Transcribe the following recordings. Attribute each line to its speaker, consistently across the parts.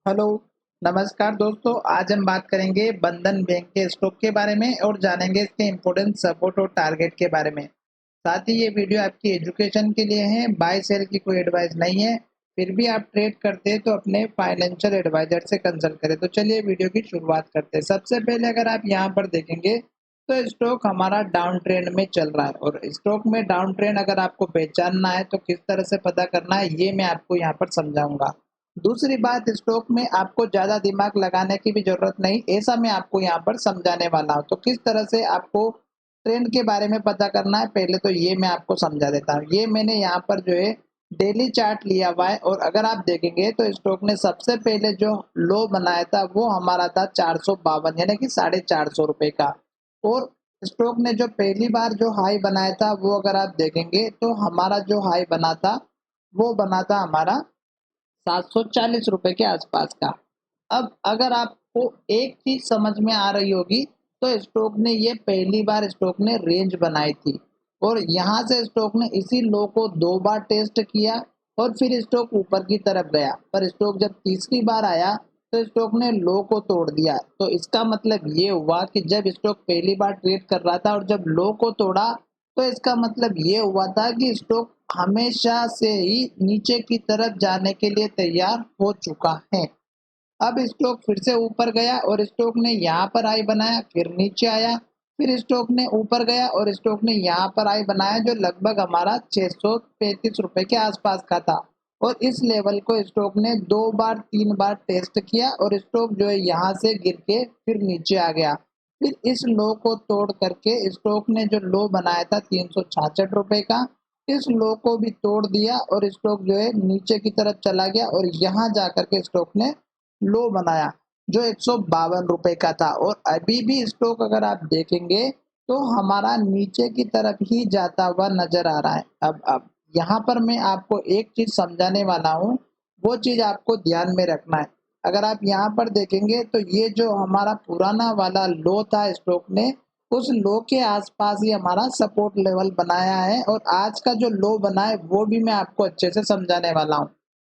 Speaker 1: Hello, नमस्कार दोस्तों। आज हम बात करेंगे बंधन बैंक के स्टॉक के बारे में और जानेंगे इसके इम्पोर्टेंट सपोर्ट और टारगेट के बारे में। साथ ही ये वीडियो आपकी एजुकेशन के लिए है, बाय सेल की कोई एडवाइस नहीं है। फिर भी आप ट्रेड करते हैं तो अपने फाइनेंशियल एडवाइजर से कंसल्ट करें। तो चलिए वीडियो की शुरुआत करते हैं। सबसे पहले अगर आप यहाँ पर देखेंगे तो स्टॉक हमारा डाउन ट्रेंड में चल रहा है और स्टॉक में डाउन ट्रेंड अगर आपको पहचानना है तो किस तरह से पता करना है ये मैं आपको यहाँ पर समझाऊंगा। दूसरी बात, स्टॉक में आपको ज़्यादा दिमाग लगाने की भी ज़रूरत नहीं, ऐसा मैं आपको यहाँ पर समझाने वाला हूँ। तो किस तरह से आपको ट्रेंड के बारे में पता करना है, पहले तो ये मैं आपको समझा देता हूँ। ये मैंने यहाँ पर जो है डेली चार्ट लिया हुआ है और अगर आप देखेंगे तो स्टॉक ने सबसे पहले जो लो बनाया था वो हमारा था 452 यानी कि 450 रुपये का। और स्टॉक ने जो पहली बार जो हाई बनाया था वो अगर आप देखेंगे तो हमारा जो हाई बना था वो बना था हमारा 740 रुपए के आसपास का। अब अगर आपको एक चीज समझ में आ रही होगी तो स्टॉक ने ये पहली बार स्टॉक ने रेंज बनाई थी और यहाँ से स्टॉक ने इसी लो को दो बार टेस्ट किया और फिर स्टॉक ऊपर की तरफ गया, पर स्टॉक जब तीसरी बार आया तो स्टॉक ने लो को तोड़ दिया। तो इसका मतलब ये हुआ कि जब स्टॉक पहली बार ट्रेड कर रहा था और जब लो को तोड़ा तो इसका मतलब ये हुआ था कि स्टॉक हमेशा से ही नीचे की तरफ जाने के लिए तैयार हो चुका है। अब स्टॉक फिर से ऊपर गया और स्टॉक ने यहाँ पर हाई बनाया, फिर नीचे आया, फिर स्टॉक ने ऊपर गया और स्टॉक ने यहाँ पर हाई बनाया जो लगभग हमारा 635 रुपए के आसपास का था। और इस लेवल को स्टॉक ने दो बार तीन बार टेस्ट किया और स्टॉक जो है यहाँ से गिर के फिर नीचे आ गया। फिर इस लो को तोड़ करके स्टॉक ने जो लो बनाया था 366 रुपए का, इस लो को भी तोड़ दिया और स्टॉक जो है नीचे की तरफ चला गया और यहाँ जा करके स्टॉक ने लो बनाया जो 152 रुपए का था। और अभी भी स्टॉक अगर आप देखेंगे तो हमारा नीचे की तरफ ही जाता हुआ नजर आ रहा है। अब यहाँ पर मैं आपको एक चीज समझाने वाला हूँ, वो चीज आपको ध्यान में रखना है। अगर आप यहाँ पर देखेंगे तो ये जो हमारा पुराना वाला लो था स्टॉक ने उस लो के आसपास ही हमारा सपोर्ट लेवल बनाया है और आज का जो लो बना है वो भी मैं आपको अच्छे से समझाने वाला हूँ।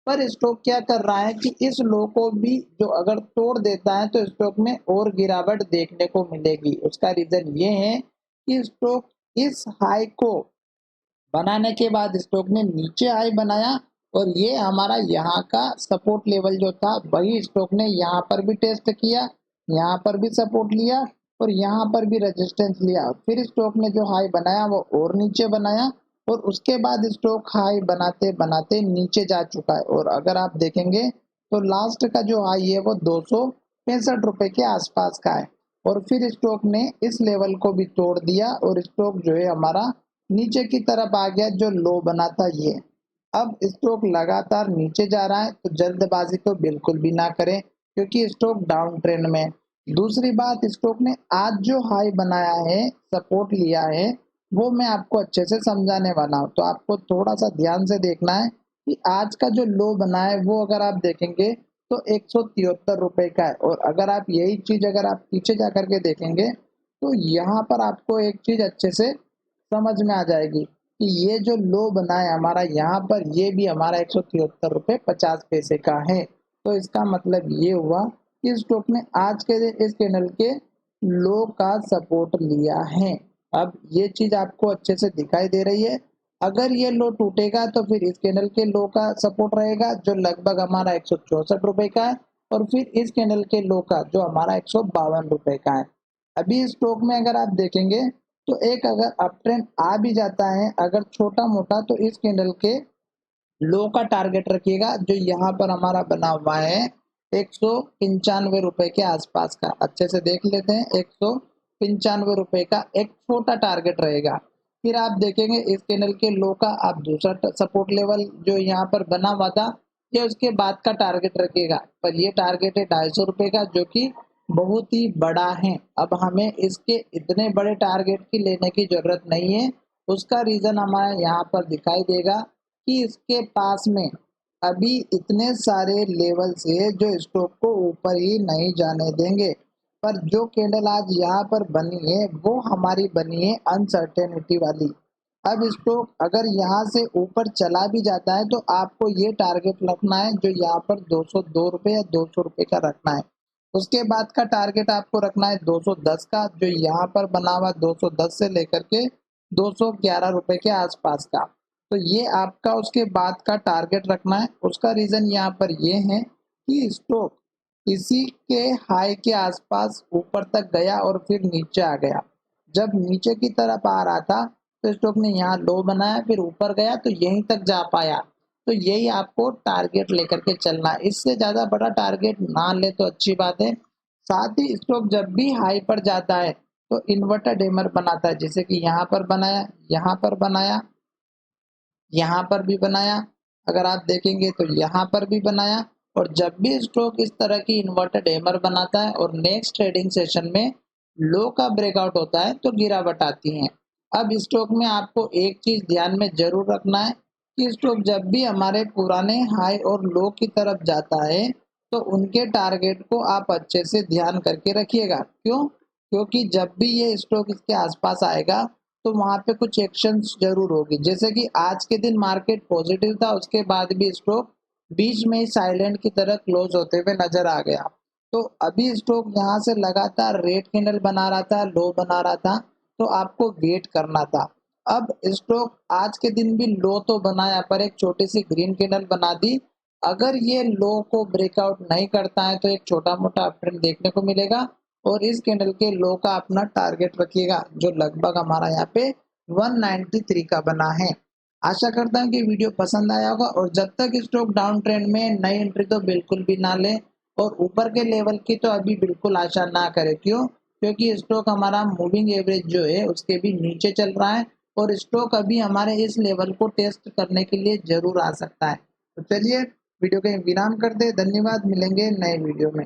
Speaker 1: पर स्टॉक क्या कर रहा है कि इस लो को भी जो अगर तोड़ देता है तो स्टॉक में और गिरावट देखने को मिलेगी। उसका रीजन ये है कि स्टॉक इस हाई को बनाने के बाद स्टॉक ने नीचे हाई बनाया और ये हमारा यहाँ का सपोर्ट लेवल जो था वही स्टॉक ने यहाँ पर भी टेस्ट किया, यहाँ पर भी सपोर्ट लिया और यहाँ पर भी रेजिस्टेंस लिया। फिर स्टॉक ने जो हाई बनाया वो और नीचे बनाया और उसके बाद स्टॉक हाई बनाते बनाते नीचे जा चुका है। और अगर आप देखेंगे तो लास्ट का जो हाई है वो 265 रुपए के आसपास का है। और फिर स्टॉक ने इस लेवल को भी तोड़ दिया और स्टॉक जो है हमारा नीचे की तरफ आ गया जो लो बना था ये। अब स्टॉक लगातार नीचे जा रहा है तो जल्दबाजी तो बिल्कुल भी ना करें क्योंकि स्टॉक डाउन ट्रेंड में है। दूसरी बात, स्टॉक ने आज जो हाई बनाया है, सपोर्ट लिया है, वो मैं आपको अच्छे से समझाने वाला हूँ। तो आपको थोड़ा सा ध्यान से देखना है कि आज का जो लो बना है वो अगर आप देखेंगे तो 173 रुपए का है। और अगर आप यही चीज अगर आप पीछे जा करके देखेंगे तो यहाँ पर आपको एक चीज अच्छे से समझ में आ जाएगी कि ये जो लो बना है हमारा यहाँ पर ये भी हमारा 173 रुपए 50 पैसे का है। तो इसका मतलब ये हुआ कि स्टॉक ने आज के इस कैंडल के लो का सपोर्ट लिया है। अब ये चीज आपको अच्छे से दिखाई दे रही है। अगर ये लो टूटेगा तो फिर इस कैंडल के लो का सपोर्ट रहेगा जो लगभग हमारा 164 रुपए का है और फिर इस कैंडल के लो का जो हमारा 152 रुपए का है। अभी स्टॉक में अगर आप देखेंगे तो एक अगर अप ट्रेंड आ भी जाता है अगर छोटा मोटा तो इस कैंडल के लो का टारगेट रखिएगा जो यहाँ पर हमारा बना हुआ है 195 रुपए के आसपास का। अच्छे से देख लेते हैं, 195 रुपए का एक छोटा टारगेट रहेगा। फिर आप देखेंगे इस कैंडल के लो का आप दूसरा सपोर्ट लेवल जो यहाँ पर बना हुआ था ये उसके बाद का टारगेट रखिएगा। पर ये टारगेट है 250 रुपए का जो कि बहुत ही बड़ा है। अब हमें इसके इतने बड़े टारगेट की लेने की जरूरत नहीं है। उसका रीजन हमारे यहाँ पर दिखाई देगा कि इसके पास में अभी इतने सारे लेवल्स है जो स्टॉक को ऊपर ही नहीं जाने देंगे। पर जो कैंडल आज यहाँ पर बनी है वो हमारी बनी है अनसर्टेनिटी वाली। अब स्टॉक अगर यहाँ से ऊपर चला भी जाता है तो आपको ये टारगेट रखना है जो यहाँ पर 202 रुपये या 200 रुपये का रखना है। उसके बाद का टारगेट आपको रखना है 210 का, जो यहाँ पर बना हुआ 210 से लेकर के 211 रुपये के आसपास का। तो ये आपका उसके बाद का टारगेट रखना है। उसका रीज़न यहाँ पर ये है कि स्टॉक इसी के हाई के आसपास ऊपर तक गया और फिर नीचे आ गया। जब नीचे की तरफ आ रहा था तो स्टॉक ने यहाँ लो बनाया, फिर ऊपर गया तो यहीं तक जा पाया। तो यही आपको टारगेट लेकर के चलना है। इससे ज़्यादा बड़ा टारगेट ना ले तो अच्छी बात है। साथ ही स्टॉक जब भी हाई पर जाता है तो इन्वर्टेड हैमर बनाता है, जैसे कि यहाँ पर बनाया, यहाँ पर बनाया, यहाँ पर भी बनाया, अगर आप देखेंगे तो यहाँ पर भी बनाया। और जब भी स्टॉक इस तरह की इन्वर्टेड हैमर बनाता है और नेक्स्ट ट्रेडिंग सेशन में लो का ब्रेकआउट होता है तो गिरावट आती है। अब स्टॉक में आपको एक चीज ध्यान में जरूर रखना है कि स्टॉक जब भी हमारे पुराने हाई और लो की तरफ जाता है तो उनके टारगेट को आप अच्छे से ध्यान करके रखिएगा। क्यों? क्योंकि जब भी ये स्टॉक इसके आसपास आएगा तो वहाँ पे कुछ एक्शंस जरूर होगी। जैसे कि आज के दिन मार्केट पॉजिटिव था, उसके बाद भी स्टॉक बीच में ही साइलेंट की तरह क्लोज होते हुए नजर आ गया। तो अभी स्टॉक यहाँ से लगातार रेड कैंडल बना रहा था, लो बना रहा था, तो आपको वेट करना था। अब स्टॉक आज के दिन भी लो तो बनाया पर एक छोटी सी ग्रीन कैंडल बना दी। अगर ये लो को ब्रेकआउट नहीं करता है तो एक छोटा मोटा अपट्रेंड देखने को मिलेगा और इस कैंडल के लो का अपना टारगेट रखिएगा जो लगभग हमारा यहाँ पे 193 का बना है। आशा करता हूँ कि वीडियो पसंद आया होगा और जब तक स्टॉक डाउन ट्रेंड में नई एंट्री तो बिल्कुल भी ना ले और ऊपर के लेवल की तो अभी बिल्कुल आशा ना करे। क्यों? क्योंकि स्टॉक हमारा मूविंग एवरेज जो है उसके भी नीचे चल रहा है और स्टॉक अभी हमारे इस लेवल को टेस्ट करने के लिए जरूर आ सकता है। तो चलिए वीडियो को विराम कर दे। धन्यवाद, मिलेंगे नए वीडियो में।